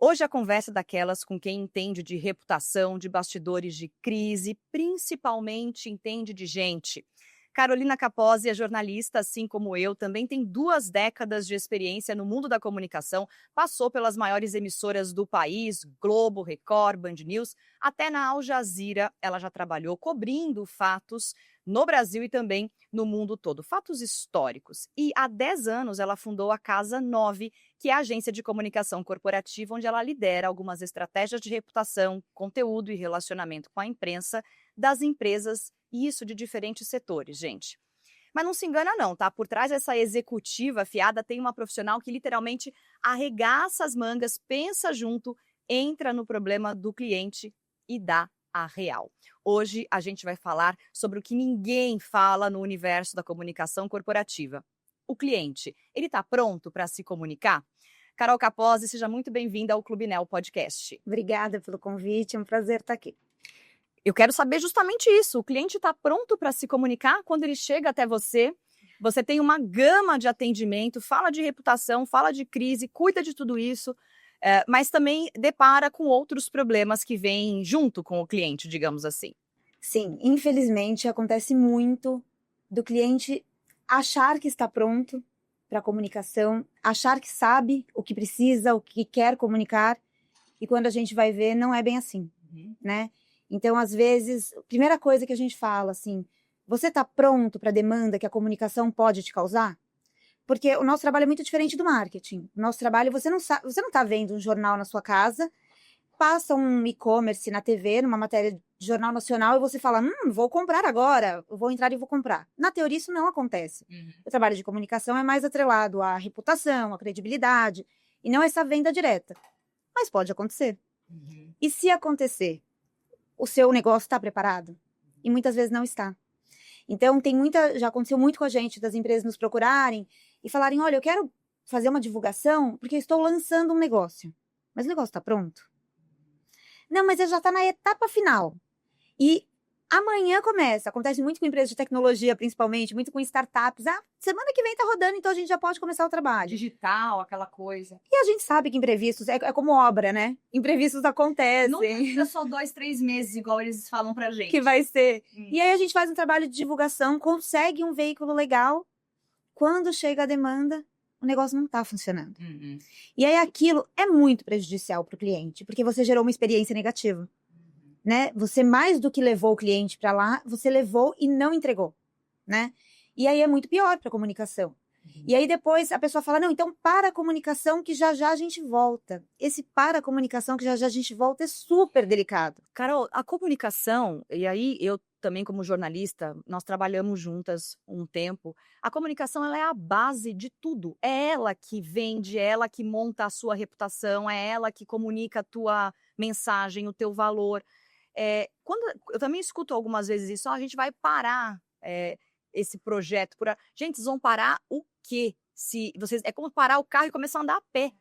Hoje a conversa é daquelas com quem entende de reputação, de bastidores de crise, principalmente entende de gente. Carolina Capozzi é jornalista, assim como eu, também tem 2 décadas de experiência no mundo da comunicação, passou pelas maiores emissoras do país, Globo, Record, Band News, até na Al Jazeera ela já trabalhou cobrindo fatos no Brasil e também no mundo todo, fatos históricos. E há 10 anos ela fundou a Casa 9, que é a agência de comunicação corporativa onde ela lidera algumas estratégias de reputação, conteúdo e relacionamento com a imprensa das empresas, e isso de diferentes setores, gente. Mas não se engana não, tá? Por trás dessa executiva afiada tem uma profissional que literalmente arregaça as mangas, pensa junto, entra no problema do cliente e dá a real. Hoje a gente vai falar sobre o que ninguém fala no universo da comunicação corporativa. O cliente, ele está pronto para se comunicar? Carol Capozzi, seja muito bem-vinda ao Clube Nel Podcast. Obrigada pelo convite, é um prazer estar aqui. Eu quero saber justamente isso. O cliente está pronto para se comunicar quando ele chega até você? Você tem uma gama de atendimento, fala de reputação, fala de crise, cuida de tudo isso, mas também depara com outros problemas que vêm junto com o cliente, digamos assim. Sim, infelizmente acontece muito do cliente achar que está pronto para a comunicação, achar que sabe o que precisa, o que quer comunicar, e quando a gente vai ver, não é bem assim, né? Então, às vezes, a primeira coisa que a gente fala, assim, você está pronto para a demanda que a comunicação pode te causar? Porque o nosso trabalho é muito diferente do marketing. O nosso trabalho, você não está vendo um jornal na sua casa, passa um e-commerce na TV, numa matéria de jornal nacional, e você fala, vou comprar agora, eu vou entrar e vou comprar. Na teoria, isso não acontece. O trabalho de comunicação é mais atrelado à reputação, à credibilidade, e não essa venda direta. Mas pode acontecer. E se acontecer, o seu negócio está preparado? E muitas vezes não está. Então, já aconteceu muito com a gente, das empresas nos procurarem e falarem, olha, eu quero fazer uma divulgação porque eu estou lançando um negócio. Mas o negócio está pronto? Não, mas ele já está na etapa final. E amanhã começa. Acontece muito com empresas de tecnologia, principalmente, muito com startups. Semana que vem está rodando, então a gente já pode começar o trabalho. Digital, aquela coisa. E a gente sabe que imprevistos é como obra, né? Imprevistos acontecem. Não é só 2, 3 meses, igual eles falam pra gente. Que vai ser. E aí a gente faz um trabalho de divulgação, consegue um veículo legal. Quando chega a demanda, o negócio não está funcionando. E aí aquilo é muito prejudicial para o cliente, porque você gerou uma experiência negativa. Né? Você, mais do que levou o cliente para lá, você levou e não entregou. Né? E aí é muito pior para a comunicação. E aí depois a pessoa fala, não, então para a comunicação que já já a gente volta. Esse para a comunicação que já já a gente volta é super delicado. Carol, a comunicação, e aí eu também como jornalista, nós trabalhamos juntas um tempo, a comunicação ela é a base de tudo. É ela que vende, é ela que monta a sua reputação, é ela que comunica a tua mensagem, o teu valor. Quando eu também escuto algumas vezes isso, a gente vai parar esse projeto. Gente, vocês vão parar o quê? É como parar o carro e começar a andar a pé.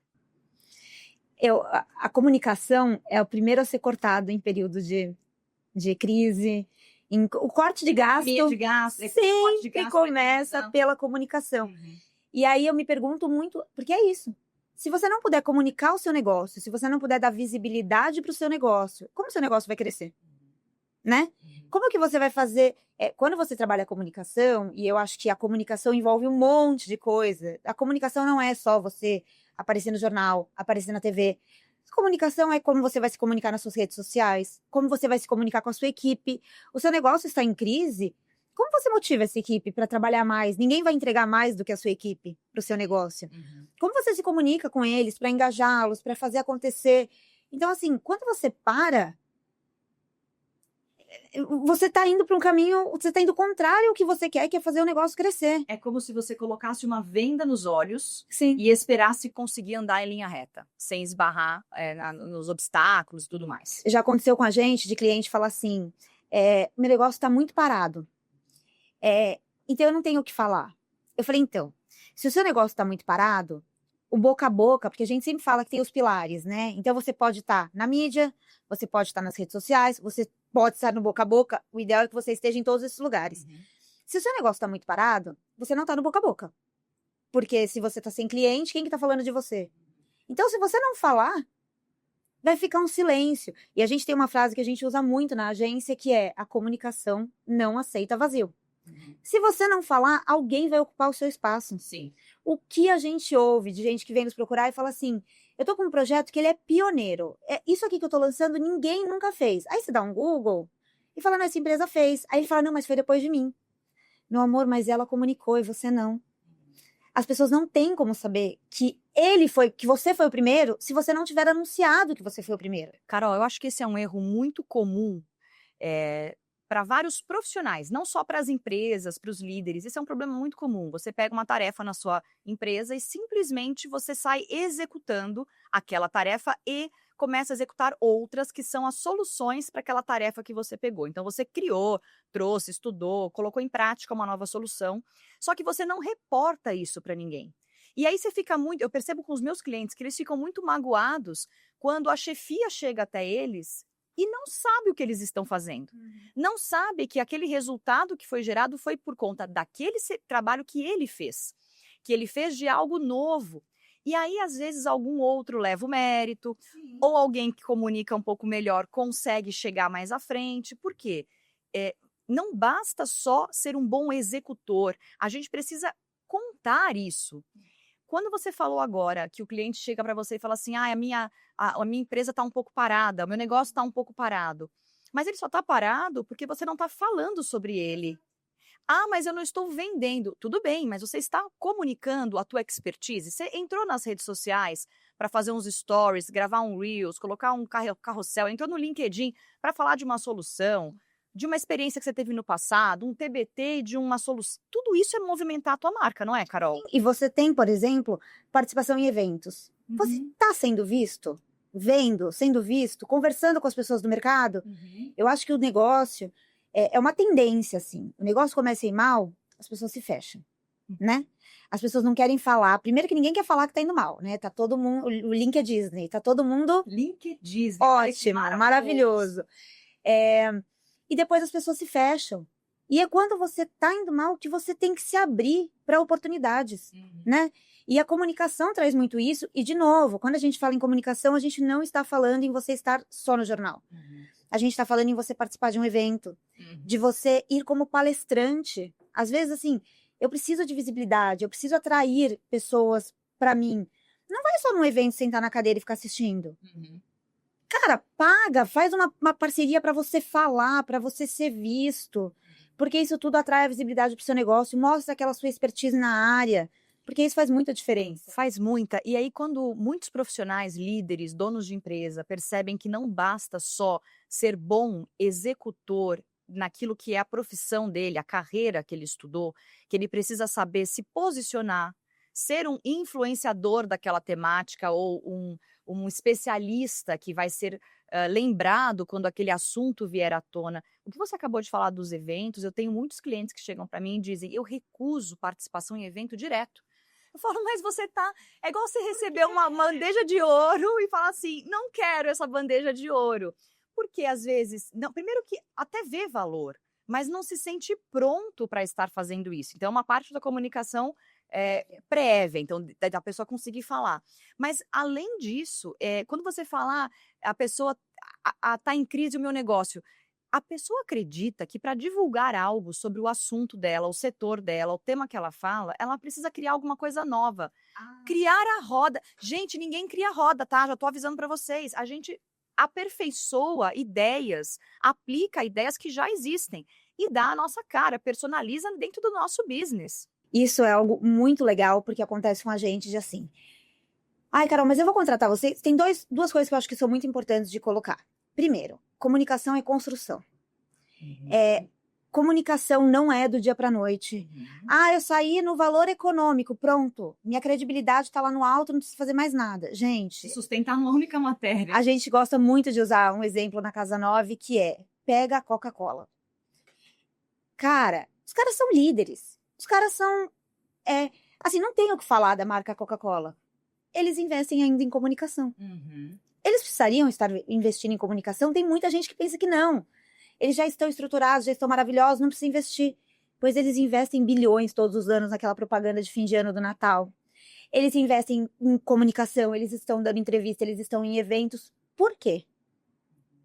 A comunicação é o primeiro a ser cortado em período de crise. O corte de gasto sempre começa pela comunicação. E aí eu me pergunto muito, porque é isso. Se você não puder comunicar o seu negócio, se você não puder dar visibilidade para o seu negócio, como o seu negócio vai crescer? Né? Como que você vai fazer? Quando você trabalha a comunicação, e eu acho que a comunicação envolve um monte de coisa. A comunicação não é só você aparecer no jornal, aparecer na TV. A comunicação é como você vai se comunicar nas suas redes sociais, como você vai se comunicar com a sua equipe. O seu negócio está em crise, como você motiva essa equipe para trabalhar mais? Ninguém vai entregar mais do que a sua equipe para o seu negócio. Como você se comunica com eles para engajá-los, para fazer acontecer? Então, assim, quando você para, você está indo para um caminho, você está indo contrário ao que você quer, que é fazer o negócio crescer. É como se você colocasse uma venda nos olhos. Sim. E esperasse conseguir andar em linha reta, sem esbarrar nos obstáculos e tudo mais. Já aconteceu com a gente, de cliente falar assim, meu negócio está muito parado, então eu não tenho o que falar. Eu falei, então, se o seu negócio está muito parado, o boca a boca, porque a gente sempre fala que tem os pilares, né? Então você pode estar na mídia, você pode estar nas redes sociais, você pode estar no boca a boca, o ideal é que você esteja em todos esses lugares. Se o seu negócio está muito parado, você não está no boca a boca. Porque se você está sem cliente, quem que está falando de você? Então, se você não falar, vai ficar um silêncio. E a gente tem uma frase que a gente usa muito na agência, que é: a comunicação não aceita vazio. Se você não falar, alguém vai ocupar o seu espaço. Sim. O que a gente ouve de gente que vem nos procurar e fala assim: eu tô com um projeto que ele é pioneiro. Isso aqui que eu tô lançando, ninguém nunca fez. Aí você dá um Google e fala: não, essa empresa fez. Aí ele fala: não, mas foi depois de mim. Meu amor, mas ela comunicou e você não. As pessoas não têm como saber que que você foi o primeiro, se você não tiver anunciado que você foi o primeiro. Carol, eu acho que esse é um erro muito comum para vários profissionais, não só para as empresas, para os líderes. Esse é um problema muito comum. Você pega uma tarefa na sua empresa e simplesmente você sai executando aquela tarefa e começa a executar outras que são as soluções para aquela tarefa que você pegou. Então você criou, trouxe, estudou, colocou em prática uma nova solução, só que você não reporta isso para ninguém. E aí você fica muito, eu percebo com os meus clientes que eles ficam muito magoados quando a chefia chega até eles e não sabe o que eles estão fazendo. Não sabe que aquele resultado que foi gerado foi por conta daquele trabalho que ele fez de algo novo. E aí, às vezes, algum outro leva o mérito, ou alguém que comunica um pouco melhor consegue chegar mais à frente. Por quê? Não basta só ser um bom executor, a gente precisa contar isso. Quando você falou agora que o cliente chega para você e fala assim: a minha empresa está um pouco parada, o meu negócio está um pouco parado. Mas ele só está parado porque você não está falando sobre ele. Ah, mas eu não estou vendendo. Tudo bem, mas você está comunicando a tua expertise. Você entrou nas redes sociais para fazer uns stories, gravar um Reels, colocar um carrossel, entrou no LinkedIn para falar de uma solução, de uma experiência que você teve no passado, um TBT de uma solução. Tudo isso é movimentar a tua marca, não é, Carol? E você tem, por exemplo, participação em eventos. Você está sendo visto? Sendo visto, conversando com as pessoas do mercado? Eu acho que o negócio é uma tendência, assim. O negócio começa a ir mal, as pessoas se fecham, né? As pessoas não querem falar. Primeiro que ninguém quer falar que tá indo mal, né? Tá todo mundo... O link é Disney. Tá todo mundo... Link é Disney. Ótimo, maravilhoso. E depois as pessoas se fecham. E é quando você tá indo mal que você tem que se abrir para oportunidades, né? E a comunicação traz muito isso. E, de novo, quando a gente fala em comunicação, a gente não está falando em você estar só no jornal. A gente está falando em você participar de um evento, de você ir como palestrante. Às vezes, assim, eu preciso de visibilidade, eu preciso atrair pessoas para mim. Não vai só num evento sentar na cadeira e ficar assistindo. Cara, paga, faz uma parceria para você falar, para você ser visto. Porque isso tudo atrai a visibilidade para o seu negócio, mostra aquela sua expertise na área. Porque isso faz muita diferença. Faz muita. E aí, quando muitos profissionais, líderes, donos de empresa percebem que não basta só ser bom executor naquilo que é a profissão dele, a carreira que ele estudou, que ele precisa saber se posicionar, ser um influenciador daquela temática ou um especialista que vai ser lembrado quando aquele assunto vier à tona. O que você acabou de falar dos eventos, eu tenho muitos clientes que chegam para mim e dizem: eu recuso participação em evento direto. Eu falo: mas você tá... É igual você receber uma bandeja de ouro e falar assim: não quero essa bandeja de ouro. Porque às vezes, não, primeiro que até vê valor, mas não se sente pronto para estar fazendo isso. Então, é uma parte da comunicação prévia, então, da pessoa conseguir falar. Mas, além disso, quando você falar, a pessoa tá em crise o meu negócio, a pessoa acredita que para divulgar algo sobre o assunto dela, o setor dela, o tema que ela fala, ela precisa criar alguma coisa nova. Criar a roda. Gente, ninguém cria roda, tá? Já tô avisando para vocês. A gente aperfeiçoa ideias, aplica ideias que já existem e dá a nossa cara, personaliza dentro do nosso business. Isso é algo muito legal, porque acontece com a gente de assim: ai, Carol, mas eu vou contratar você. Tem duas coisas que eu acho que são muito importantes de colocar. Primeiro, comunicação é construção. Comunicação não é do dia para noite. Ah, eu saí no valor econômico, pronto. Minha credibilidade está lá no alto, não preciso fazer mais nada. Gente... Se sustentar numa única matéria. A gente gosta muito de usar um exemplo na Casa 9, que é: pega a Coca-Cola. Cara, os caras são líderes. Os caras são... assim, não tem o que falar da marca Coca-Cola. Eles investem ainda em comunicação. Eles precisariam estar investindo em comunicação? Tem muita gente que pensa que não. Eles já estão estruturados, já estão maravilhosos, não precisa investir. Pois eles investem bilhões todos os anos naquela propaganda de fim de ano do Natal. Eles investem em comunicação, eles estão dando entrevista, eles estão em eventos. Por quê?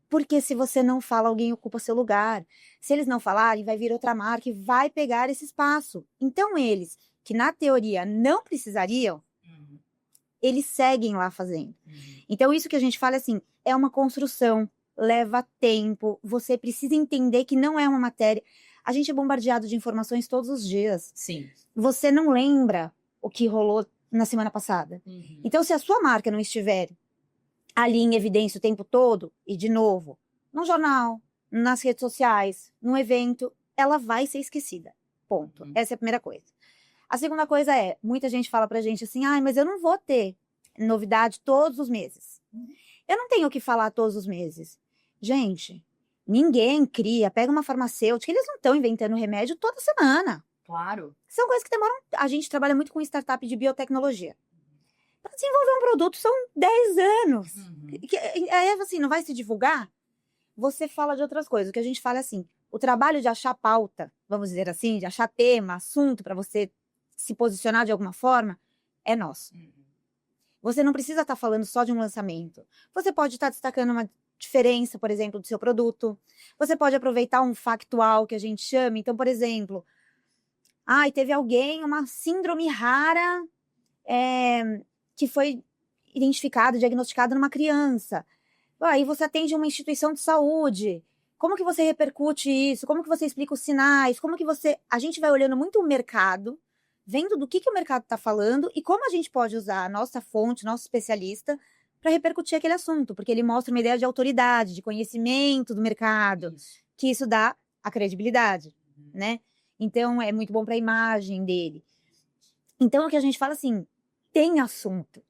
Porque se você não fala, alguém ocupa seu lugar. Se eles não falarem, vai vir outra marca e vai pegar esse espaço. Então, eles, que na teoria não precisariam, eles seguem lá fazendo. Então, isso que a gente fala assim, é uma construção, leva tempo, você precisa entender que não é uma matéria. A gente é bombardeado de informações todos os dias. Sim. Você não lembra o que rolou na semana passada. Então, se a sua marca não estiver ali em evidência o tempo todo, e de novo, no jornal, nas redes sociais, num evento, ela vai ser esquecida. Ponto. Essa é a primeira coisa. A segunda coisa é, muita gente fala pra gente assim, mas eu não vou ter novidade todos os meses. Eu não tenho o que falar todos os meses. Gente, ninguém cria, pega uma farmacêutica, eles não estão inventando remédio toda semana. Claro. São coisas que demoram, a gente trabalha muito com startup de biotecnologia. Para desenvolver um produto são 10 anos. Aí, assim, não vai se divulgar? Você fala de outras coisas. O que a gente fala é assim, o trabalho de achar pauta, vamos dizer assim, de achar tema, assunto para você se posicionar de alguma forma, é nosso. Você não precisa estar falando só de um lançamento. Você pode estar destacando uma diferença, por exemplo, do seu produto. Você pode aproveitar um factual que a gente chama. Então, por exemplo, teve alguém, uma síndrome rara, que foi identificada, diagnosticada numa criança. Aí você atende uma instituição de saúde. Como que você repercute isso? Como que você explica os sinais? A gente vai olhando muito o mercado, vendo do que o mercado está falando e como a gente pode usar a nossa fonte, nosso especialista, para repercutir aquele assunto, porque ele mostra uma ideia de autoridade, de conhecimento do mercado, que isso dá a credibilidade, né? Então, é muito bom para a imagem dele. Então, o que a gente fala assim, tem assunto.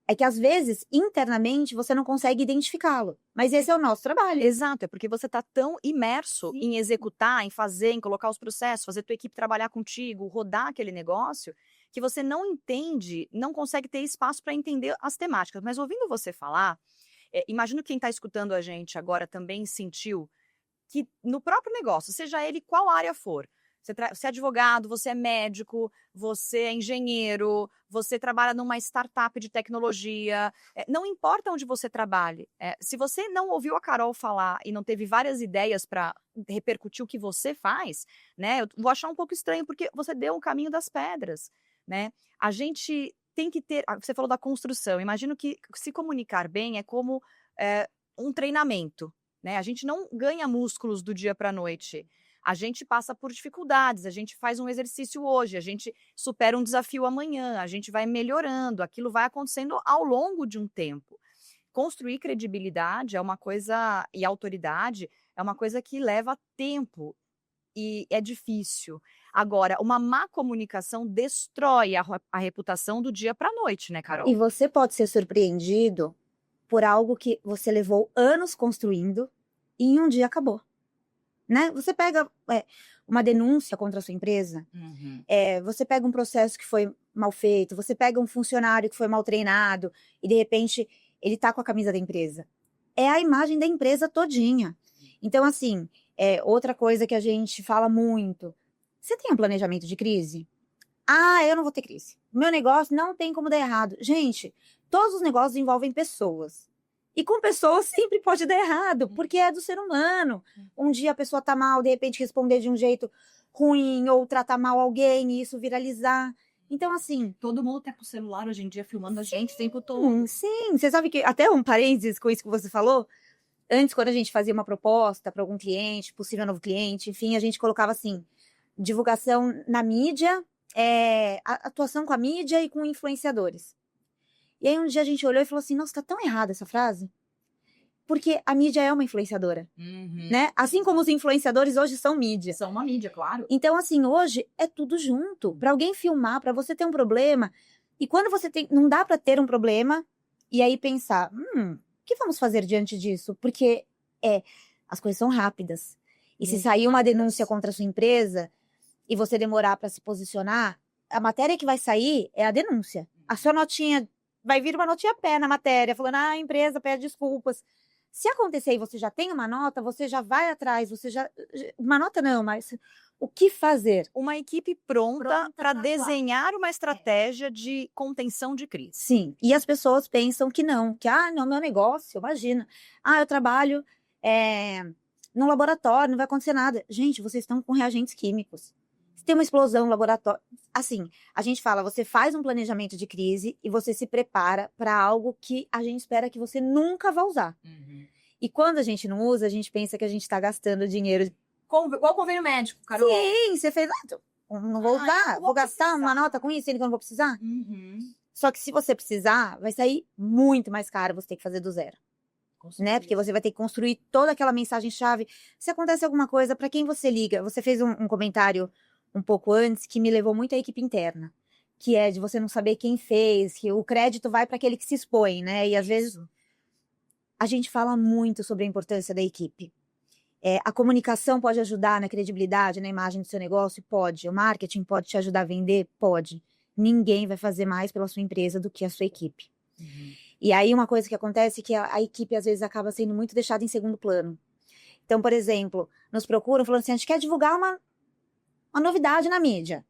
É que, às vezes, internamente, você não consegue identificá-lo. Mas esse é o nosso trabalho. Exato, é porque você está tão imerso em executar, em fazer, em colocar os processos, fazer tua equipe trabalhar contigo, rodar aquele negócio, que você não entende, não consegue ter espaço para entender as temáticas. Mas ouvindo você falar, imagino que quem está escutando a gente agora também sentiu que no próprio negócio, seja ele qual área for, você é advogado, você é médico, você é engenheiro, você trabalha numa startup de tecnologia, não importa onde você trabalhe. Se você não ouviu a Carol falar e não teve várias ideias para repercutir o que você faz, né? Eu vou achar um pouco estranho porque você deu o caminho das pedras, né? A gente tem que ter, você falou da construção, imagino que se comunicar bem é como um treinamento, né? A gente não ganha músculos do dia para a noite. A gente passa por dificuldades, a gente faz um exercício hoje, a gente supera um desafio amanhã, a gente vai melhorando, aquilo vai acontecendo ao longo de um tempo. Construir credibilidade é uma coisa, e autoridade é uma coisa que leva tempo e é difícil. Agora, uma má comunicação destrói a reputação do dia para a noite, né, Carol? E você pode ser surpreendido por algo que você levou anos construindo e em um dia acabou. Né? Você pega uma denúncia contra a sua empresa, você pega um processo que foi mal feito, você pega um funcionário que foi mal treinado e de repente ele tá com a camisa da empresa. É a imagem da empresa todinha. Então, assim, outra coisa que a gente fala muito, você tem um planejamento de crise? Eu não vou ter crise. Meu negócio não tem como dar errado. Gente, todos os negócios envolvem pessoas. E com pessoas sempre pode dar errado, porque é do ser humano. Um dia a pessoa tá mal, de repente responder de um jeito ruim, ou tratar mal alguém e isso viralizar. Então, assim... Todo mundo tá com o celular hoje em dia filmando a gente o tempo todo. Sim, você sabe que, até um parênteses com isso que você falou, antes quando a gente fazia uma proposta para algum cliente, possível novo cliente, enfim, a gente colocava assim, divulgação na mídia, atuação com a mídia e com influenciadores. E aí um dia a gente olhou e falou assim, nossa, tá tão errada essa frase. Porque a mídia é uma influenciadora, né? Assim como os influenciadores hoje são mídia. São uma mídia, claro. Então, assim, hoje é tudo junto. Para alguém filmar, para você ter um problema. E quando você tem... Não dá para ter um problema e aí pensar, o que vamos fazer diante disso? Porque as coisas são rápidas. E se sair uma denúncia contra a sua empresa e você demorar para se posicionar, a matéria que vai sair é a denúncia. A sua notinha... Vai vir uma notinha pé na matéria, falando, a empresa pede desculpas. Se acontecer e você já tem uma nota, você já vai atrás, uma nota não, mas o que fazer? Uma equipe pronta Pronta para pra desenhar uma estratégia de contenção de crise. Sim, e as pessoas pensam que não, não, meu negócio, imagina. Eu trabalho no laboratório, não vai acontecer nada. Gente, vocês estão com reagentes químicos. Se tem uma explosão no laboratório, assim, a gente fala, você faz um planejamento de crise e você se prepara para algo que a gente espera que você nunca vá usar. E quando a gente não usa, a gente pensa que a gente está gastando dinheiro. Igual convênio médico, Carol. Sim, você fez, não vou usar, vou gastar uma nota com isso, sendo que eu não vou precisar. Só que se você precisar, vai sair muito mais caro você ter que fazer do zero. Né? Porque você vai ter que construir toda aquela mensagem-chave. Se acontece alguma coisa, para quem você liga? Você fez um comentário um pouco antes que me levou muito à equipe interna, que é de você não saber quem fez, que o crédito vai para aquele que se expõe, né? E às vezes a gente fala muito sobre a importância da equipe. A comunicação pode ajudar na credibilidade, na imagem do seu negócio? Pode. O marketing pode te ajudar a vender? Pode. Ninguém vai fazer mais pela sua empresa do que a sua equipe. E aí uma coisa que acontece é que a equipe às vezes acaba sendo muito deixada em segundo plano. Então, por exemplo, nos procuram falando assim, a gente quer divulgar uma novidade na mídia.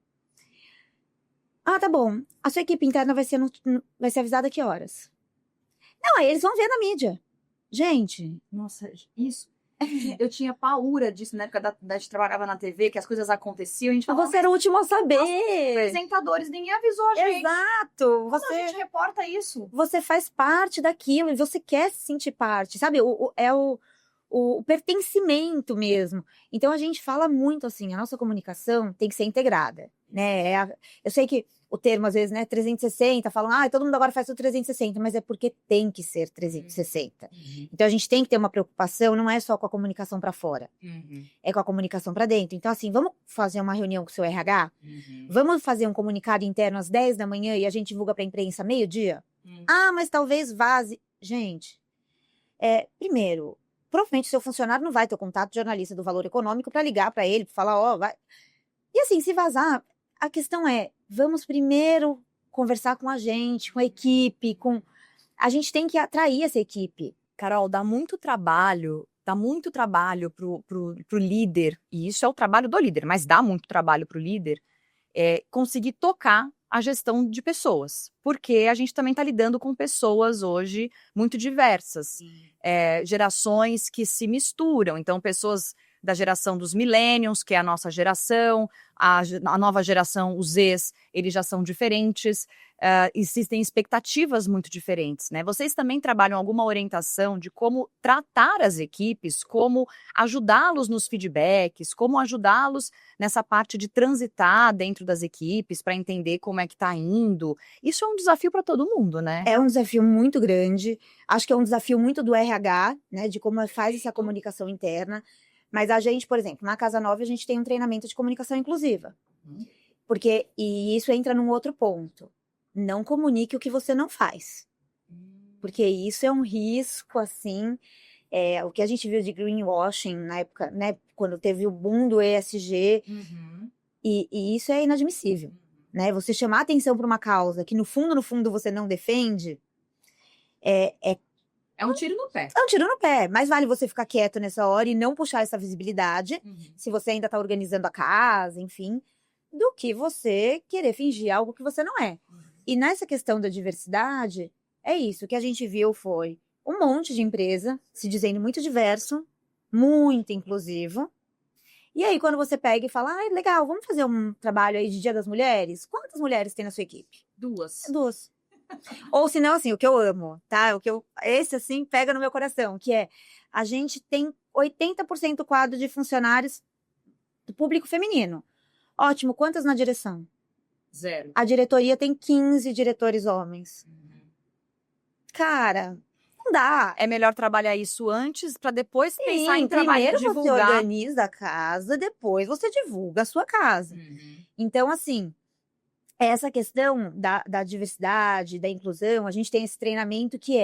Tá bom. A sua equipe interna vai ser avisada a que horas? Não, aí eles vão ver na mídia. Gente. Nossa, isso. Eu tinha paura disso na época da gente trabalhava na TV, que as coisas aconteciam, a gente falava, Você era o último a saber. Apresentadores, ninguém avisou a gente. Exato. A gente reporta isso. Você faz parte daquilo e você quer se sentir parte, sabe? É o pertencimento mesmo. Então a gente fala muito assim, a nossa comunicação tem que ser integrada, né? Eu sei que o termo às vezes, né, 360, falam, todo mundo agora faz o 360, mas é porque tem que ser 360. Então a gente tem que ter uma preocupação, não é só com a comunicação para fora, é com a comunicação para dentro. Então assim, vamos fazer uma reunião com o seu RH? Vamos fazer um comunicado interno às 10 da manhã e a gente divulga para a imprensa meio-dia? Mas talvez vaze. Gente, primeiro, provavelmente o seu funcionário não vai ter o contato de jornalista do Valor Econômico para ligar para ele, para falar, vai. E assim, se vazar, a questão é, vamos primeiro conversar com a gente, com a equipe, a gente tem que atrair essa equipe. Carol, dá muito trabalho pro líder, e isso é o trabalho do líder, mas dá muito trabalho pro líder conseguir tocar a gestão de pessoas, porque a gente também está lidando com pessoas hoje muito diversas, gerações que se misturam, então pessoas da geração dos millennials, que é a nossa geração, a nova geração, os Zs, eles já são diferentes, existem expectativas muito diferentes, né? Vocês também trabalham alguma orientação de como tratar as equipes, como ajudá-los nos feedbacks, como ajudá-los nessa parte de transitar dentro das equipes para entender como é que está indo? Isso é um desafio para todo mundo, né? É um desafio muito grande, acho que é um desafio muito do RH, né, de como faz essa comunicação interna. Mas a gente, por exemplo, na Casa Nova, a gente tem um treinamento de comunicação inclusiva. E isso entra num outro ponto. Não comunique o que você não faz. Porque isso é um risco, assim. O que a gente viu de greenwashing na época, né? Quando teve o boom do ESG. E isso é inadmissível. Né? Você chamar atenção para uma causa que, no fundo, você não defende, é um tiro no pé. É um tiro no pé. Mais vale você ficar quieto nessa hora e não puxar essa visibilidade, se você ainda está organizando a casa, enfim, do que você querer fingir algo que você não é. E nessa questão da diversidade, é isso. O que a gente viu foi um monte de empresa se dizendo muito diverso, muito inclusivo. E aí, quando você pega e fala, legal, vamos fazer um trabalho aí de Dia das Mulheres? Quantas mulheres tem na sua equipe? 2. 2. Ou se não, assim, o que eu amo, tá? Esse, assim, pega no meu coração, que é, a gente tem 80% quadro de funcionários do público feminino. Ótimo, quantas na direção? 0. A diretoria tem 15 diretores homens. Cara, não dá. É melhor trabalhar isso antes para depois pensar em trabalhar, primeiro divulgar. Você organiza a casa, depois você divulga a sua casa. Então, assim, essa questão da diversidade, da inclusão, a gente tem esse treinamento que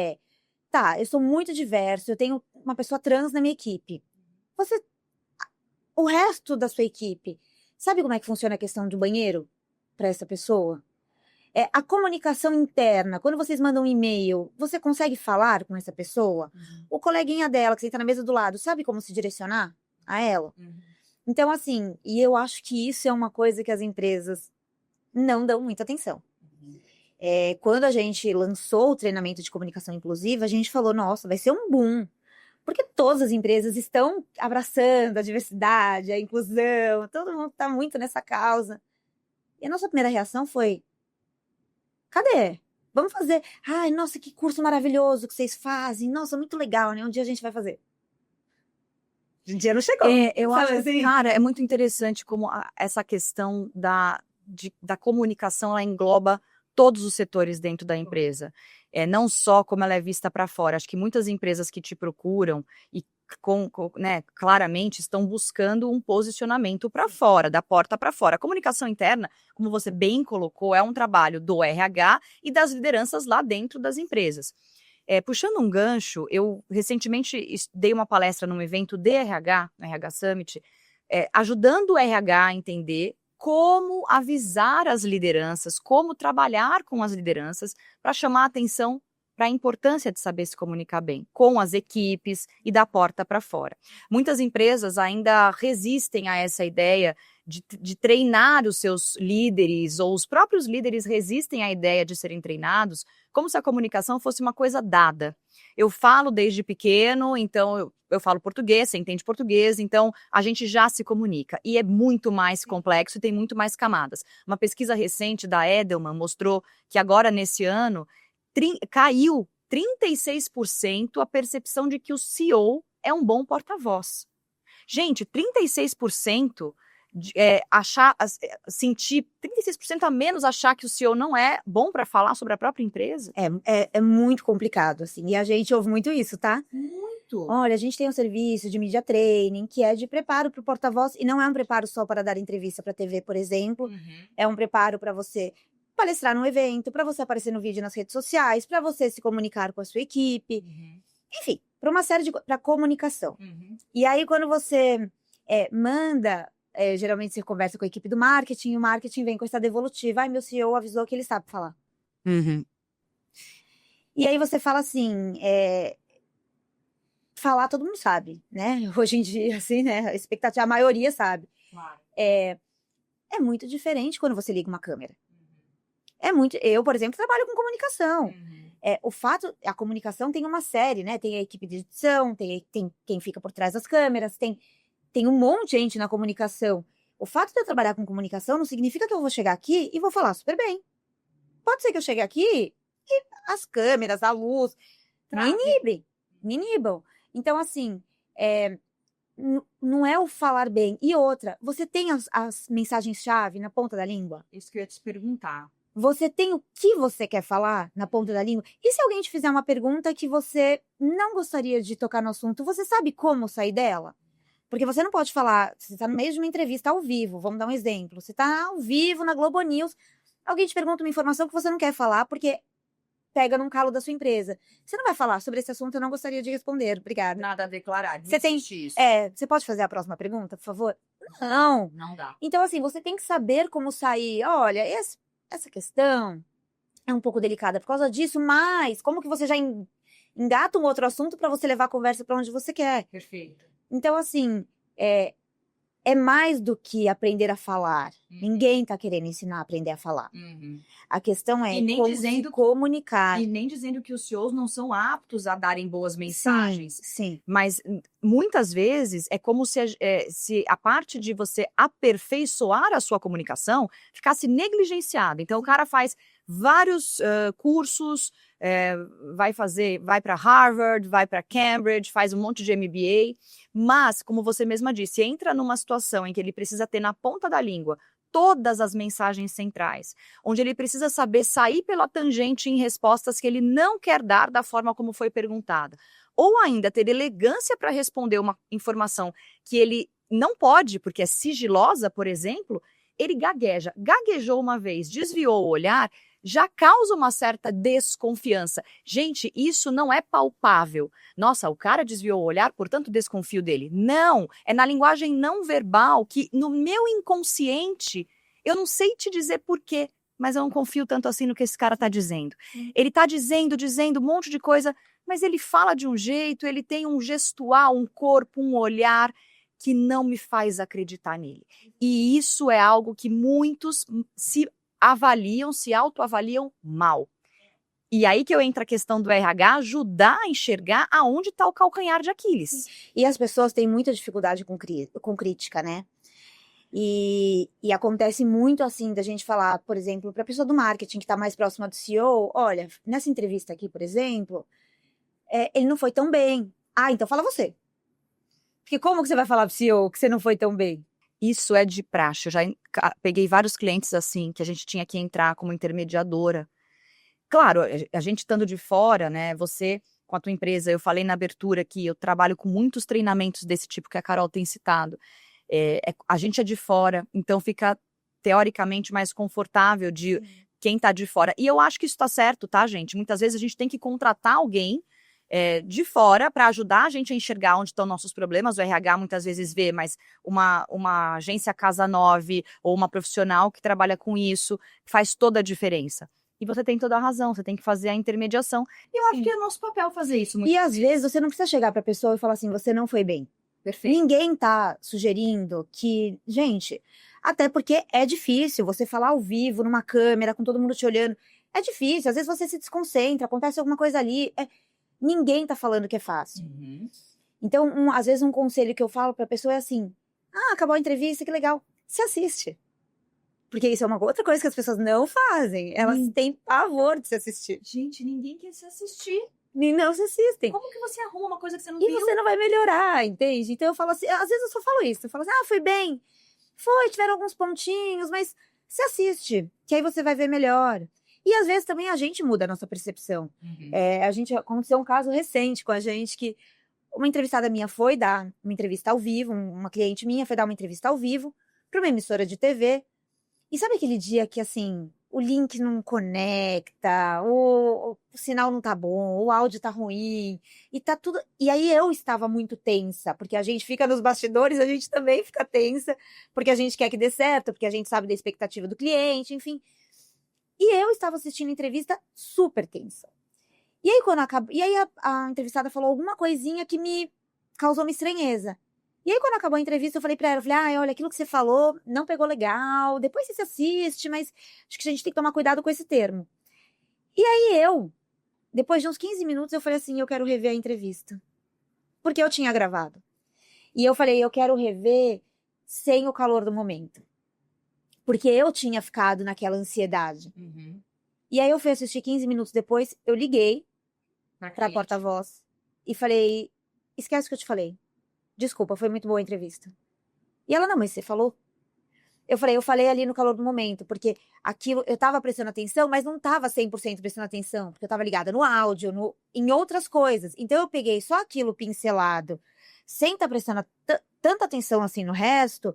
eu sou muito diverso, eu tenho uma pessoa trans na minha equipe. O resto da sua equipe, sabe como é que funciona a questão do banheiro para essa pessoa? A comunicação interna, quando vocês mandam um e-mail, você consegue falar com essa pessoa? O coleguinha dela, que senta na mesa do lado, sabe como se direcionar a ela? Então, assim, e eu acho que isso é uma coisa que as empresas não dão muita atenção. Quando a gente lançou o treinamento de comunicação inclusiva, a gente falou, nossa, vai ser um boom. Porque todas as empresas estão abraçando a diversidade, a inclusão, todo mundo está muito nessa causa. E a nossa primeira reação foi, cadê? Vamos fazer. Ai, nossa, que curso maravilhoso que vocês fazem. Nossa, muito legal, né? Um dia a gente vai fazer. Um dia não chegou. Eu sabe acho, assim? cara, é muito interessante como essa questão da comunicação, ela engloba todos os setores dentro da empresa. Não só como ela é vista para fora. Acho que muitas empresas que te procuram e né, claramente estão buscando um posicionamento para fora, da porta para fora. A comunicação interna, como você bem colocou, é um trabalho do RH e das lideranças lá dentro das empresas. Puxando um gancho, eu recentemente dei uma palestra num evento de RH, no RH Summit, ajudando o RH a entender como avisar as lideranças, como trabalhar com as lideranças para chamar a atenção para a importância de saber se comunicar bem com as equipes e da porta para fora. Muitas empresas ainda resistem a essa ideia de treinar os seus líderes, ou os próprios líderes resistem à ideia de serem treinados, como se a comunicação fosse uma coisa dada. Eu falo desde pequeno, então eu falo português, você entende português, então a gente já se comunica. E é muito mais complexo e tem muito mais camadas. Uma pesquisa recente da Edelman mostrou que agora, nesse ano, caiu 36% a percepção de que o CEO é um bom porta-voz. Gente, 36% sentir 36% a menos achar que o CEO não é bom para falar sobre a própria empresa. É muito complicado, assim. E a gente ouve muito isso, tá? Muito. Olha, a gente tem um serviço de media training, que é de preparo para o porta-voz, e não é um preparo só para dar entrevista para TV, por exemplo. É um preparo para você palestrar num evento, para você aparecer no vídeo nas redes sociais, para você se comunicar com a sua equipe. Enfim, para uma série para comunicação. E aí, quando você manda... geralmente você conversa com a equipe do marketing, e o marketing vem com essa devolutiva. Ai, meu CEO avisou que ele sabe falar. E aí você fala assim, falar todo mundo sabe, né? Hoje em dia, assim, né? A expectativa, a maioria sabe. Claro. É muito diferente quando você liga uma câmera. Eu, por exemplo, trabalho com comunicação. A comunicação tem uma série, né? Tem a equipe de edição, tem quem fica por trás das câmeras, tem um monte de gente na comunicação. O fato de eu trabalhar com comunicação não significa que eu vou chegar aqui e vou falar super bem. Pode ser que eu chegue aqui e as câmeras, a luz, me inibam. Então, assim, não é o falar bem. E outra, você tem as mensagens-chave na ponta da língua? Isso que eu ia te perguntar. Você tem o que você quer falar na ponta da língua? E se alguém te fizer uma pergunta que você não gostaria de tocar no assunto, você sabe como sair dela? Porque você não pode falar, você está no meio de uma entrevista ao vivo, vamos dar um exemplo. Você está ao vivo na Globo News, alguém te pergunta uma informação que você não quer falar porque pega num calo da sua empresa. Você não vai falar sobre esse assunto, eu não gostaria de responder, obrigada. Nada a declarar, você tem isso. Você pode fazer a próxima pergunta, por favor? Não. Não dá. Então, assim, você tem que saber como sair. Olha, essa questão é um pouco delicada por causa disso, mas como que você já engata um outro assunto para você levar a conversa para onde você quer? Perfeito. Então, assim, é mais do que aprender a falar. Ninguém está querendo ensinar a aprender a falar. A questão é como se comunicar. E nem dizendo que os CEOs não são aptos a darem boas mensagens. Sim. Mas, muitas vezes, é como se a parte de você aperfeiçoar a sua comunicação ficasse negligenciada. Então, o cara faz vários cursos, vai para Harvard, vai para Cambridge, faz um monte de MBA, mas, como você mesma disse, entra numa situação em que ele precisa ter na ponta da língua todas as mensagens centrais, onde ele precisa saber sair pela tangente em respostas que ele não quer dar da forma como foi perguntada, ou ainda ter elegância para responder uma informação que ele não pode, porque é sigilosa, por exemplo, ele gaguejou uma vez, desviou o olhar, já causa uma certa desconfiança. Gente, isso não é palpável. Nossa, o cara desviou o olhar, portanto desconfio dele. Não, é na linguagem não verbal que no meu inconsciente, eu não sei te dizer por quê, mas eu não confio tanto assim no que esse cara tá dizendo. Ele tá dizendo um monte de coisa, mas ele fala de um jeito, ele tem um gestual, um corpo, um olhar que não me faz acreditar nele. E isso é algo que muitos se avaliam, se autoavaliam mal. E aí que eu entra a questão do RH ajudar a enxergar aonde está o calcanhar de Aquiles. E as pessoas têm muita dificuldade com crítica, né? E acontece muito assim da gente falar, por exemplo, para a pessoa do marketing que está mais próxima do CEO, olha, nessa entrevista aqui, por exemplo, ele não foi tão bem. Ah, então fala você. Porque como que você vai falar pro CEO que você não foi tão bem? Isso é de praxe. Eu já peguei vários clientes assim, que a gente tinha que entrar como intermediadora. Claro, a gente estando de fora, né, você com a tua empresa, eu falei na abertura que eu trabalho com muitos treinamentos desse tipo que a Carol tem citado. A gente é de fora, então fica teoricamente mais confortável de quem tá de fora. E eu acho que isso tá certo, tá, gente? Muitas vezes a gente tem que contratar alguém de fora para ajudar a gente a enxergar onde estão nossos problemas. O RH muitas vezes vê, mas uma agência Casa 9 ou uma profissional que trabalha com isso faz toda a diferença. E você tem toda a razão, você tem que fazer a intermediação. E eu acho que é nosso papel fazer isso. E às vezes você não precisa chegar para a pessoa e falar assim, você não foi bem. Perfeito. Ninguém tá sugerindo que, gente, até porque é difícil você falar ao vivo, numa câmera, com todo mundo te olhando. É difícil, às vezes você se desconcentra, acontece alguma coisa ali. Ninguém tá falando que é fácil. Então, às vezes um conselho que eu falo pra pessoa é assim, acabou a entrevista, que legal, se assiste. Porque isso é uma outra coisa que as pessoas não fazem. Elas têm pavor de se assistir. Gente, ninguém quer se assistir. Não se assistem. Como que você arruma uma coisa que você não E viu? você não vai melhorar, entende? Então eu falo assim, às vezes eu só falo isso. Eu falo assim, foi bem. Foi, tiveram alguns pontinhos, mas se assiste, que aí você vai ver melhor. E às vezes também a gente muda a nossa percepção. Aconteceu um caso recente com a gente que uma entrevistada minha foi dar uma entrevista ao vivo, uma cliente minha foi dar uma entrevista ao vivo para uma emissora de TV. E sabe aquele dia que, assim, o link não conecta, o sinal não tá bom, o áudio tá ruim, e tá tudo... E aí eu estava muito tensa, porque a gente fica nos bastidores, a gente também fica tensa, porque a gente quer que dê certo, porque a gente sabe da expectativa do cliente, enfim. E eu estava assistindo a entrevista super tensa. E aí, a entrevistada falou alguma coisinha que me causou uma estranheza. E aí, quando acabou a entrevista, eu falei pra ela, olha, aquilo que você falou não pegou legal, depois você se assiste, mas acho que a gente tem que tomar cuidado com esse termo. E aí depois de uns 15 minutos, eu falei assim, eu quero rever a entrevista. Porque eu tinha gravado. E eu falei, eu quero rever sem o calor do momento. Porque eu tinha ficado naquela ansiedade. E aí eu fui assistir 15 minutos depois, eu liguei pra porta-voz e falei, esquece o que eu te falei. Desculpa, foi muito boa a entrevista. E ela, não, mas você falou? Eu falei ali no calor do momento, porque aquilo, eu tava prestando atenção, mas não tava 100% prestando atenção, porque eu tava ligada no áudio, em outras coisas. Então eu peguei só aquilo pincelado, sem estar prestando tanta atenção assim no resto,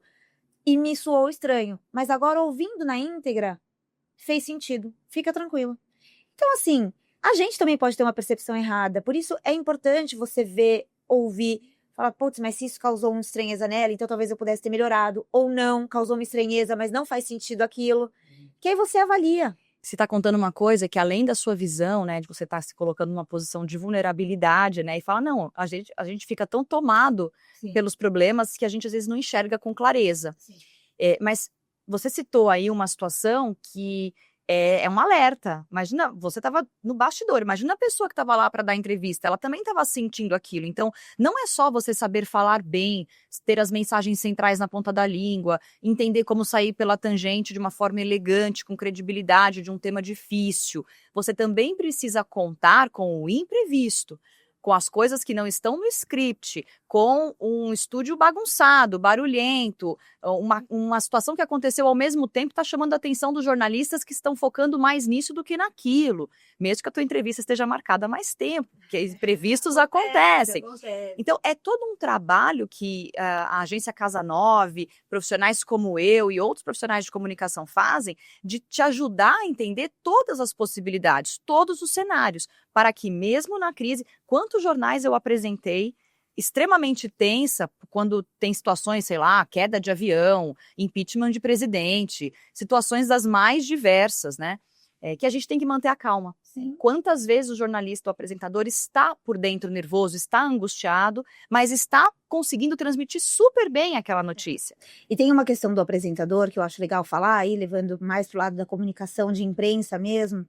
e me soou estranho. Mas agora, ouvindo na íntegra, fez sentido. Fica tranquilo. Então, assim, a gente também pode ter uma percepção errada. Por isso é importante você ver, ouvir, falar, putz, mas se isso causou uma estranheza nela, então talvez eu pudesse ter melhorado. Ou não, causou uma estranheza, mas não faz sentido aquilo. Que aí você avalia. Você está contando uma coisa que além da sua visão, né, de você estar se colocando numa posição de vulnerabilidade, né, e fala, não, a gente fica tão tomado pelos problemas que a gente às vezes não enxerga com clareza. Mas você citou aí uma situação que é um alerta. Imagina, você estava no bastidor, imagina a pessoa que estava lá para dar entrevista, ela também estava sentindo aquilo. Então, não é só você saber falar bem, ter as mensagens centrais na ponta da língua, entender como sair pela tangente de uma forma elegante, com credibilidade, de um tema difícil. Você também precisa contar com o imprevisto, com as coisas que não estão no script, com um estúdio bagunçado, barulhento, uma situação que aconteceu ao mesmo tempo está chamando a atenção dos jornalistas que estão focando mais nisso do que naquilo, mesmo que a tua entrevista esteja marcada há mais tempo, porque imprevistos acontecem. Então, é todo um trabalho que a agência Casa 9, profissionais como eu e outros profissionais de comunicação fazem, de te ajudar a entender todas as possibilidades, todos os cenários, para que mesmo na crise, quantos jornais eu apresentei extremamente tensa quando tem situações, sei lá, queda de avião, impeachment de presidente, situações das mais diversas, né? Que a gente tem que manter a calma. Sim. Quantas vezes o jornalista, o apresentador está por dentro nervoso, está angustiado, mas está conseguindo transmitir super bem aquela notícia. E tem uma questão do apresentador que eu acho legal falar, aí levando mais pro lado da comunicação de imprensa mesmo,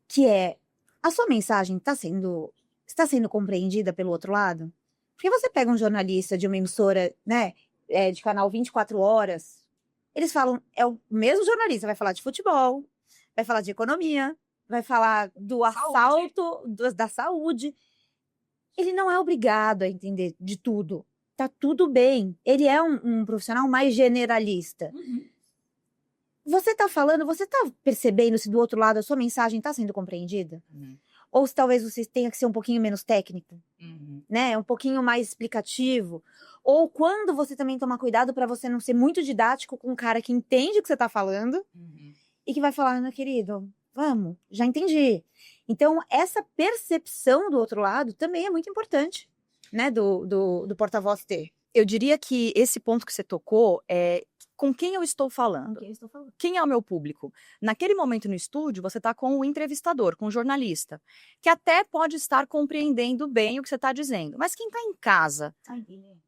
que é, a sua mensagem está sendo compreendida pelo outro lado? Porque você pega um jornalista de uma emissora, né, de canal 24 horas, eles falam, é o mesmo jornalista, vai falar de futebol, vai falar de economia, vai falar do assalto, da saúde. Ele não é obrigado a entender de tudo. Tá tudo bem. Ele é um profissional mais generalista. Você tá falando, você tá percebendo se do outro lado a sua mensagem tá sendo compreendida? Ou se talvez você tenha que ser um pouquinho menos técnico, né? Um pouquinho mais explicativo. Ou quando você também tomar cuidado para você não ser muito didático com um cara que entende o que você tá falando e que vai falar, meu querido, vamos, já entendi. Então, essa percepção do outro lado também é muito importante, né? Do porta-voz ter. Eu diria que esse ponto que você tocou é com quem eu estou falando. Quem é o meu público? Naquele momento no estúdio, você está com o entrevistador, com o jornalista, que até pode estar compreendendo bem o que você está dizendo. Mas quem está em casa,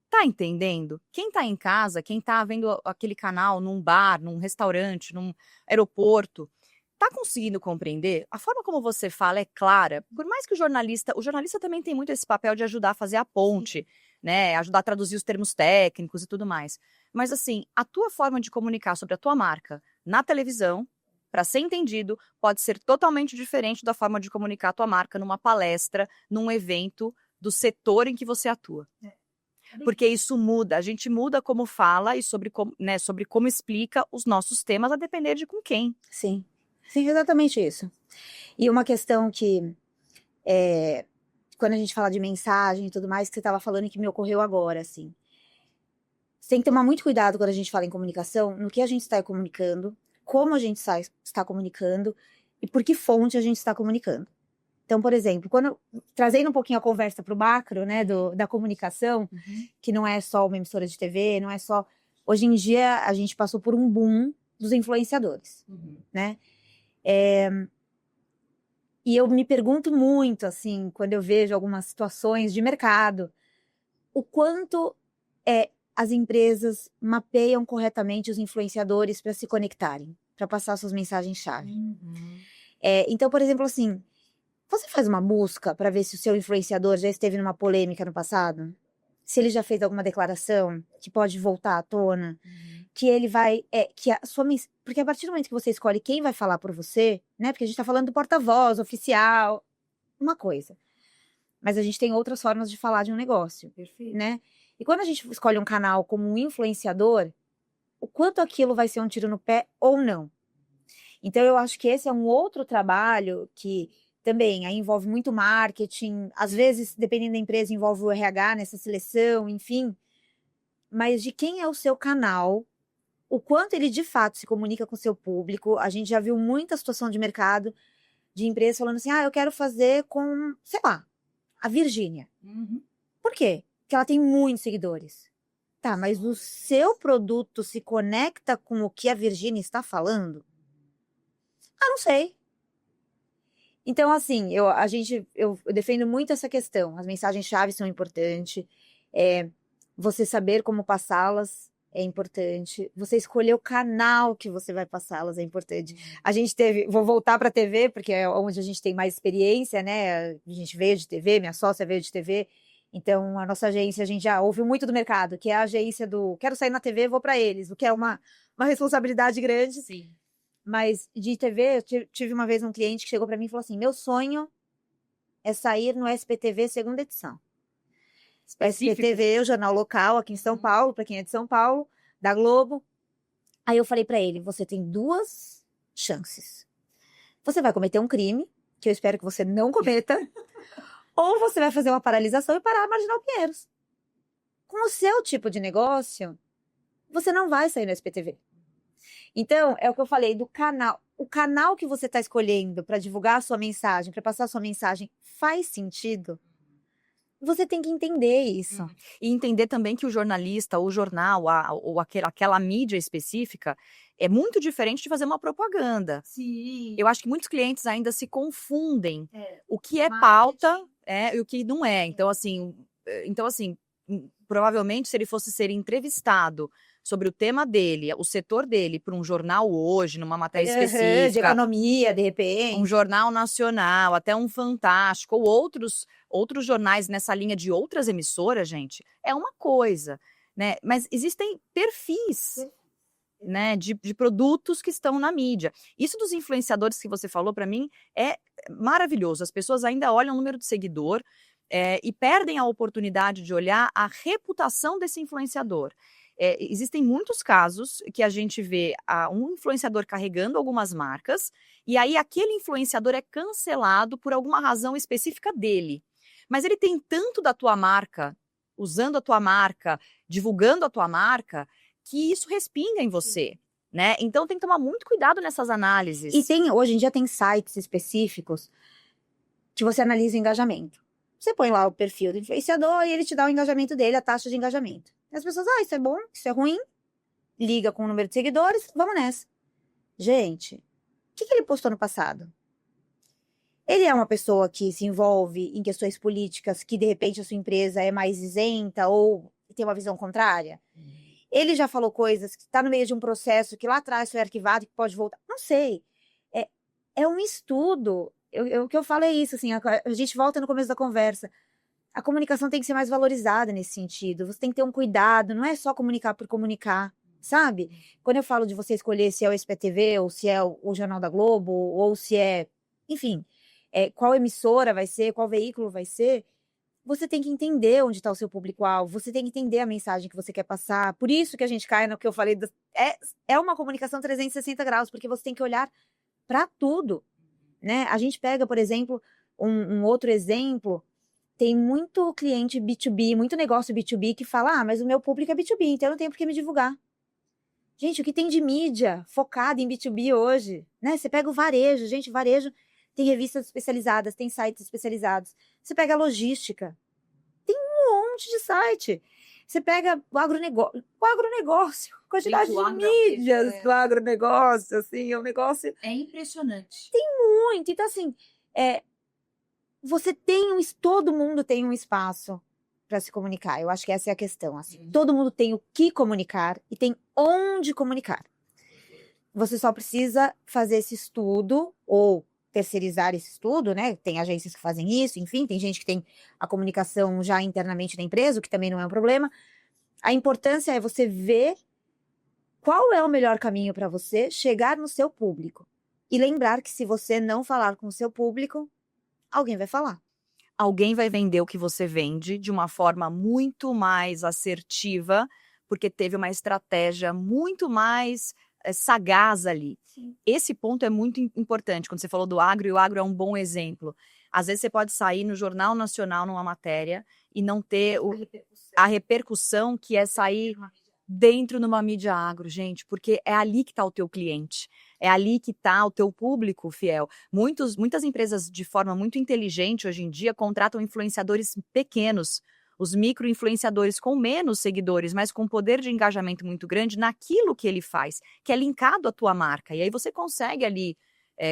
está entendendo? Quem está em casa, quem está vendo aquele canal num bar, num restaurante, num aeroporto, está conseguindo compreender? A forma como você fala é clara. Por mais que o jornalista também tem muito esse papel de ajudar a fazer a ponte, né? Ajudar a traduzir os termos técnicos e tudo mais. Mas assim, a tua forma de comunicar sobre a tua marca na televisão, para ser entendido, pode ser totalmente diferente da forma de comunicar a tua marca numa palestra, num evento do setor em que você atua. Porque isso muda, a gente muda como fala e sobre como explica os nossos temas, a depender de com quem. Sim, exatamente isso. E uma questão que, quando a gente fala de mensagem e tudo mais, que você estava falando e que me ocorreu agora, assim. Você tem que tomar muito cuidado quando a gente fala em comunicação, no que a gente está comunicando, como a gente está comunicando e por que fonte a gente está comunicando. Então, por exemplo, trazendo um pouquinho a conversa para o macro, né, da comunicação, que não é só uma emissora de TV, não é só... Hoje em dia, a gente passou por um boom dos influenciadores, né? E eu me pergunto muito, assim, quando eu vejo algumas situações de mercado, o quanto as empresas mapeiam corretamente os influenciadores para se conectarem, para passar suas mensagens-chave. Então, por exemplo, assim, você faz uma busca para ver se o seu influenciador já esteve numa polêmica no passado? Se ele já fez alguma declaração que pode voltar à tona? Que ele vai... porque a partir do momento que você escolhe quem vai falar por você, né? Porque a gente tá falando do porta-voz, oficial, uma coisa. Mas a gente tem outras formas de falar de um negócio, né? E quando a gente escolhe um canal como um influenciador, o quanto aquilo vai ser um tiro no pé ou não. Então, eu acho que esse é um outro trabalho que também aí envolve muito marketing, às vezes, dependendo da empresa, envolve o RH nessa seleção, enfim. Mas de quem é o seu canal, o quanto ele de fato se comunica com o seu público. A gente já viu muita situação de mercado de empresas falando assim, eu quero fazer com, sei lá, a Virgínia. Por quê? Porque ela tem muitos seguidores. Tá, mas o seu produto se conecta com o que a Virgínia está falando? Não sei. Então, assim, eu defendo muito essa questão. As mensagens-chave são importantes. Você saber como passá-las é importante. Você escolher o canal que você vai passá-las é importante. A gente vou voltar para a TV, porque é onde a gente tem mais experiência, né? A gente veio de TV, minha sócia veio de TV. Então, a nossa agência, a gente já ouviu muito do mercado, que é a agência do quero sair na TV, vou para eles, o que é uma responsabilidade grande. Sim. Mas de TV, eu tive uma vez um cliente que chegou para mim e falou assim, meu sonho é sair no SPTV segunda edição. SPTV, o jornal local aqui em São Paulo, para quem é de São Paulo, da Globo. Aí eu falei para ele, você tem duas chances. Você vai cometer um crime, que eu espero que você não cometa, ou você vai fazer uma paralisação e parar a Marginal Pinheiros. Com o seu tipo de negócio, você não vai sair no SPTV. Então, é o que eu falei do canal. O canal que você está escolhendo para divulgar a sua mensagem, para passar a sua mensagem, faz sentido? Você tem que entender isso. E entender também que o jornalista, o jornal, ou aquela mídia específica, é muito diferente de fazer uma propaganda. Sim. Eu acho que muitos clientes ainda se confundem o que é Marketing. pauta e o que não é. Então, assim, provavelmente, se ele fosse ser entrevistado sobre o tema dele, o setor dele, por um jornal hoje, numa matéria De específica, economia, de um repente. jornal nacional, até um Fantástico, ou outros jornais nessa linha de outras emissoras, gente, é uma coisa, né? Mas existem perfis, né, de produtos que estão na mídia. Isso dos influenciadores que você falou, para mim, é maravilhoso. As pessoas ainda olham o número de seguidor e perdem a oportunidade de olhar a reputação desse influenciador. Existem muitos casos que a gente vê um influenciador carregando algumas marcas e aí aquele influenciador é cancelado por alguma razão específica dele. Mas ele tem tanto da tua marca, usando a tua marca, divulgando a tua marca, que isso respinga em você, né? Então tem que tomar muito cuidado nessas análises. E hoje em dia tem sites específicos que você analisa o engajamento. Você põe lá o perfil do influenciador e ele te dá o engajamento dele, a taxa de engajamento. E as pessoas, isso é bom, isso é ruim, liga com o número de seguidores, vamos nessa. Gente, o que ele postou no passado? Ele é uma pessoa que se envolve em questões políticas que, de repente, a sua empresa é mais isenta ou tem uma visão contrária? Ele já falou coisas que está no meio de um processo que lá atrás foi arquivado e que pode voltar? Não sei. É um estudo. O que eu falo é isso, assim, a gente volta no começo da conversa. A comunicação tem que ser mais valorizada nesse sentido. Você tem que ter um cuidado, não é só comunicar por comunicar, sabe? Quando eu falo de você escolher se é o SPTV, ou se é o Jornal da Globo, ou se é, enfim, qual emissora vai ser, qual veículo vai ser, você tem que entender onde está o seu público-alvo, você tem que entender a mensagem que você quer passar. Por isso que a gente cai no que eu falei, é uma comunicação 360 graus, porque você tem que olhar para tudo, né? A gente pega, por exemplo, um outro exemplo, tem muito cliente B2B, muito negócio B2B que fala, mas o meu público é B2B, então eu não tenho por que me divulgar. Gente, o que tem de mídia focada em B2B hoje, né? Você pega o varejo, gente, varejo tem revistas especializadas, tem sites especializados. Você pega a logística, tem um monte de site. Você pega o agronegócio, quantidade de mídias do agronegócio, assim, é um negócio... É impressionante. Muito. Então, assim, todo mundo tem um espaço para se comunicar. Eu acho que essa é a questão, assim. Todo mundo tem o que comunicar e tem onde comunicar. Você só precisa fazer esse estudo ou terceirizar esse estudo, né? Tem agências que fazem isso, enfim, tem gente que tem a comunicação já internamente na empresa, o que também não é um problema. A importância é você ver qual é o melhor caminho para você chegar no seu público. E lembrar que se você não falar com o seu público, alguém vai falar. Alguém vai vender o que você vende de uma forma muito mais assertiva, porque teve uma estratégia muito mais sagaz ali. Sim. Esse ponto é muito importante, quando você falou do agro, e o agro é um bom exemplo. Às vezes você pode sair no Jornal Nacional numa matéria e não ter a repercussão que é sair dentro numa mídia agro, gente, porque é ali que está o teu cliente, é ali que está o teu público fiel. Muitas empresas, de forma muito inteligente hoje em dia, contratam influenciadores pequenos, os micro-influenciadores com menos seguidores, mas com poder de engajamento muito grande naquilo que ele faz, que é linkado à tua marca. E aí você consegue ali,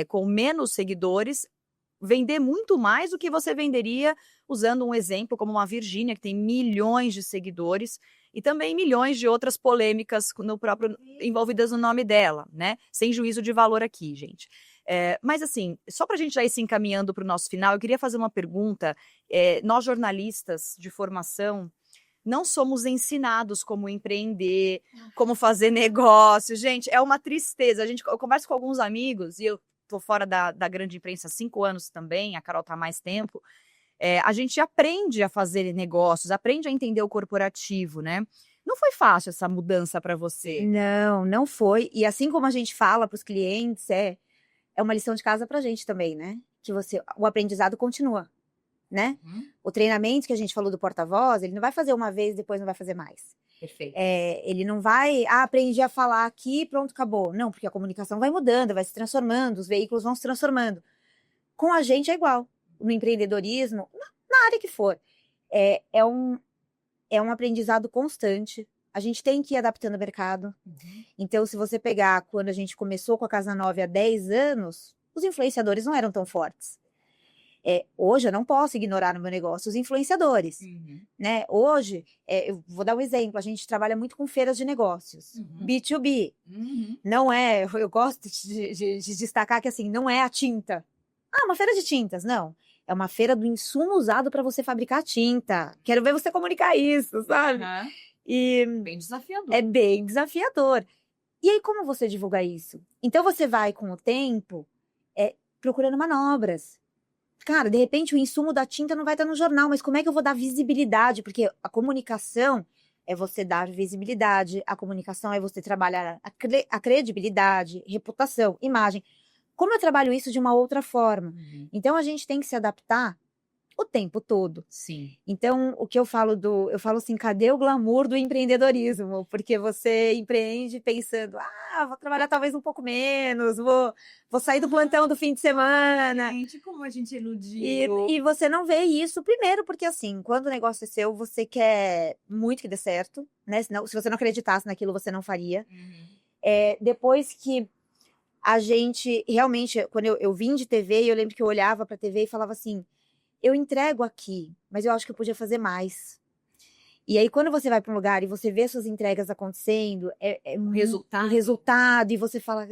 com menos seguidores, vender muito mais do que você venderia usando um exemplo como uma Virgínia, que tem milhões de seguidores, e também milhões de outras polêmicas envolvidas no nome dela, né? Sem juízo de valor aqui, gente. Mas assim, só para a gente já ir se encaminhando para o nosso final, eu queria fazer uma pergunta. Nós jornalistas de formação não somos ensinados como empreender, como fazer negócio. Gente, é uma tristeza. Eu converso com alguns amigos, e eu estou fora da grande imprensa há 5 anos também, a Carol está há mais tempo. A gente aprende a fazer negócios, aprende a entender o corporativo, né? Não foi fácil essa mudança para você? Não foi. E assim como a gente fala para os clientes, é uma lição de casa para a gente também, né? Que o aprendizado continua, né? O treinamento que a gente falou do porta-voz, ele não vai fazer uma vez e depois não vai fazer mais. Perfeito. Ele não vai, aprendi a falar aqui, pronto, acabou. Não, porque a comunicação vai mudando, vai se transformando, os veículos vão se transformando. Com a gente é igual. No empreendedorismo, na área que for. É um aprendizado constante. A gente tem que ir adaptando o mercado. Então, se você pegar quando a gente começou com a Casa 9 há 10 anos, os influenciadores não eram tão fortes. Hoje eu não posso ignorar no meu negócio os influenciadores, né? Hoje, eu vou dar um exemplo, a gente trabalha muito com feiras de negócios, B2B. Não é, eu gosto de destacar que assim, não é a tinta. Uma feira de tintas, não. É uma feira do insumo usado para você fabricar tinta. Quero ver você comunicar isso, sabe? E Bem desafiador. é bem desafiador. E aí, como você divulga isso? Então, você vai, com o tempo, procurando manobras. Cara, de repente, o insumo da tinta não vai estar no jornal, mas como é que eu vou dar visibilidade? Porque a comunicação é você dar visibilidade, a comunicação é você trabalhar a credibilidade, reputação, imagem. Como eu trabalho isso de uma outra forma? Então, a gente tem que se adaptar o tempo todo. Sim. Então, o que eu falo assim, cadê o glamour do empreendedorismo? Porque você empreende pensando, vou trabalhar talvez um pouco menos, vou sair do plantão do fim de semana. Gente, como a gente iludiu. E você não vê isso, primeiro, porque assim, quando o negócio é seu, você quer muito que dê certo, né? Senão, se você não acreditasse naquilo, você não faria. Depois que a gente, realmente, quando eu vim de TV, eu lembro que eu olhava pra TV e falava assim, eu entrego aqui, mas eu acho que eu podia fazer mais. E aí, quando você vai para um lugar e você vê suas entregas acontecendo, O resultado. o resultado, e você fala...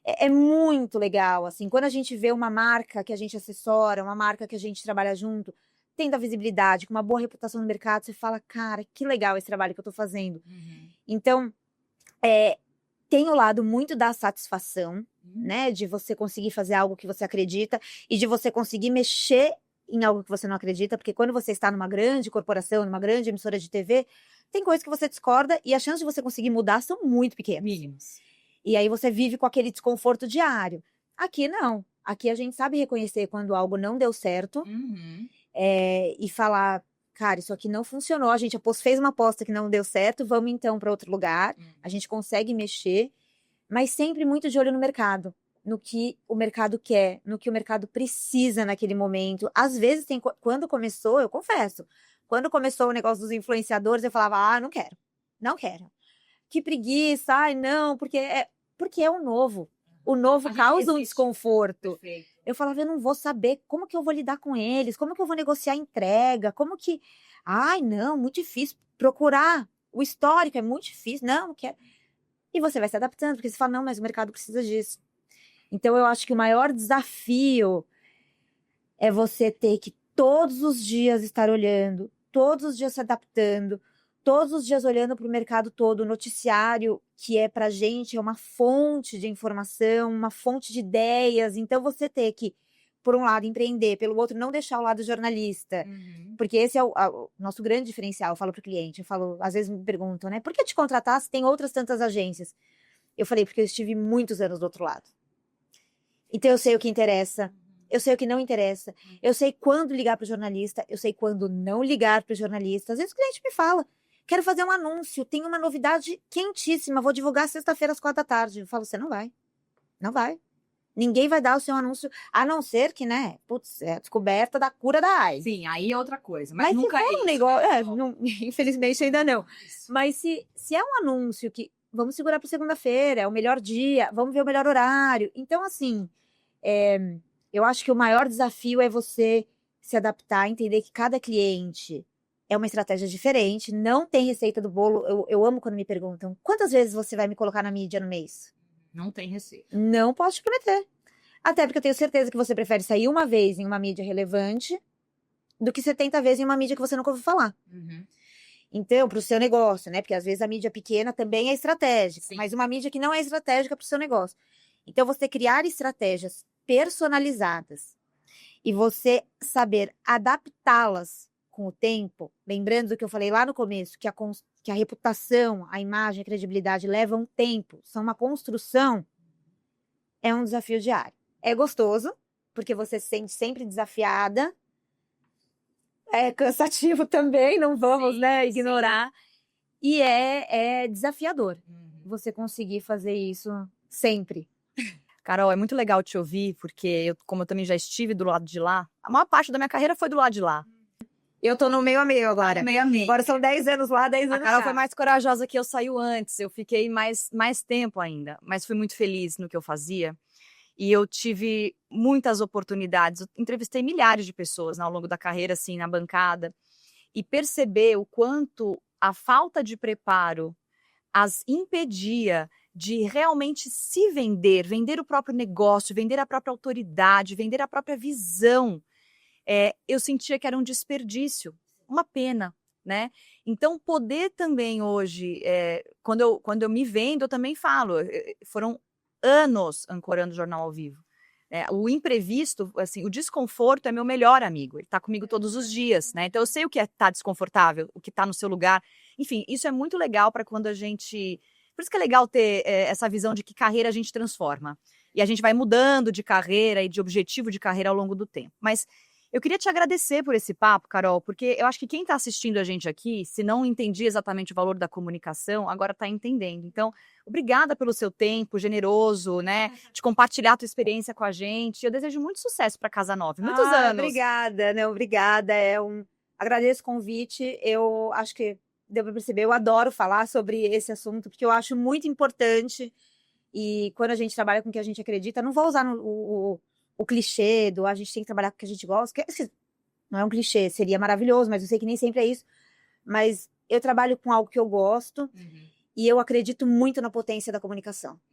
É muito legal, assim, quando a gente vê uma marca que a gente assessora, uma marca que a gente trabalha junto, tendo a visibilidade, com uma boa reputação no mercado, você fala, cara, que legal esse trabalho que eu tô fazendo. Então, tem o lado muito da satisfação, né, de você conseguir fazer algo que você acredita e de você conseguir mexer em algo que você não acredita, porque quando você está numa grande corporação, numa grande emissora de TV, tem coisas que você discorda e as chances de você conseguir mudar são muito pequenas. Mínimos. E aí você vive com aquele desconforto diário. Aqui não. Aqui a gente sabe reconhecer quando algo não deu certo e falar, cara, isso aqui não funcionou, a gente fez uma aposta que não deu certo, vamos então para outro lugar. A gente consegue mexer, mas sempre muito de olho no mercado. No que o mercado quer, no que o mercado precisa naquele momento. Às vezes, quando começou, eu confesso, quando começou o negócio dos influenciadores, eu falava, não quero, não quero. Que preguiça, não, porque é o novo. O novo causa um desconforto. Perfeito. Eu falava, eu não vou saber como que eu vou lidar com eles, como que eu vou negociar a entrega, como que... não, muito difícil. Procurar o histórico é muito difícil, não quero. E você vai se adaptando, porque você fala, não, mas o mercado precisa disso. Então, eu acho que o maior desafio é você ter que todos os dias estar olhando, todos os dias se adaptando, todos os dias olhando para o mercado todo, o noticiário, que é para a gente, é uma fonte de informação, uma fonte de ideias. Então, você ter que, por um lado, empreender, pelo outro, não deixar o lado jornalista. Porque esse é o nosso grande diferencial, eu falo para o cliente. Às vezes me perguntam, né? Por que te contratar se tem outras tantas agências? Eu falei, porque eu estive muitos anos do outro lado. Então, eu sei o que interessa, eu sei o que não interessa, eu sei quando ligar para o jornalista, eu sei quando não ligar para o jornalista. Às vezes o cliente me fala, quero fazer um anúncio, tem uma novidade quentíssima, vou divulgar sexta-feira às 4 da tarde. Eu falo, você não vai, não vai. Ninguém vai dar o seu anúncio, a não ser que, né, é a descoberta da cura da AIDS. Sim, aí é outra coisa, mas nunca se for um negócio, infelizmente ainda não. Mas se é um anúncio que, vamos segurar para segunda-feira, é o melhor dia, vamos ver o melhor horário. Então, assim... eu acho que o maior desafio é você se adaptar, entender que cada cliente é uma estratégia diferente, não tem receita do bolo. Eu amo quando me perguntam, quantas vezes você vai me colocar na mídia no mês? Não tem receita. Não posso te prometer. Até porque eu tenho certeza que você prefere sair uma vez em uma mídia relevante do que 70 vezes em uma mídia que você nunca ouviu falar. Então, para o seu negócio, né? Porque às vezes a mídia pequena também é estratégica, Sim. mas uma mídia que não é estratégica para o seu negócio. Então, você criar estratégias personalizadas e você saber adaptá-las com o tempo, lembrando do que eu falei lá no começo, que a reputação, a imagem, a credibilidade levam um tempo, são uma construção, é um desafio diário. É gostoso, porque você se sente sempre desafiada, é cansativo também, não vamos, né, ignorar, e é desafiador você conseguir fazer isso sempre. Carol, é muito legal te ouvir, porque como eu também já estive do lado de lá, a maior parte da minha carreira foi do lado de lá. Eu tô no meio a meio agora. Meio a meio. Agora são 10 anos lá, 10 A anos Carol cá. foi mais corajosa que eu, saiu antes. Eu fiquei mais tempo ainda, mas fui muito feliz no que eu fazia. E eu tive muitas oportunidades. Eu entrevistei milhares de pessoas, né, ao longo da carreira, assim, na bancada. E perceber o quanto a falta de preparo as impedia de realmente se vender, vender o próprio negócio, vender a própria autoridade, vender a própria visão. Eu sentia que era um desperdício, uma pena, né? Então, poder também hoje, quando eu me vendo, eu também falo, foram anos ancorando o Jornal ao Vivo. O imprevisto, assim, o desconforto é meu melhor amigo, ele está comigo todos os dias, né? Então eu sei o que é estar desconfortável, o que está no seu lugar. Enfim, isso é muito legal para quando a gente. Por isso que é legal ter essa visão de que carreira a gente transforma. E a gente vai mudando de carreira e de objetivo de carreira ao longo do tempo. Mas eu queria te agradecer por esse papo, Carol, porque eu acho que quem está assistindo a gente aqui, se não entendia exatamente o valor da comunicação, agora está entendendo. Então, obrigada pelo seu tempo generoso, né, de compartilhar a tua experiência com a gente. Eu desejo muito sucesso para Casa 9, muitos anos. Obrigada, né? Obrigada. Agradeço o convite. Eu acho que deu para perceber, eu adoro falar sobre esse assunto, porque eu acho muito importante. E quando a gente trabalha com o que a gente acredita, não vou usar o clichê do a gente tem que trabalhar com o que a gente gosta, que não é um clichê, seria maravilhoso, mas eu sei que nem sempre é isso. Mas eu trabalho com algo que eu gosto e eu acredito muito na potência da comunicação.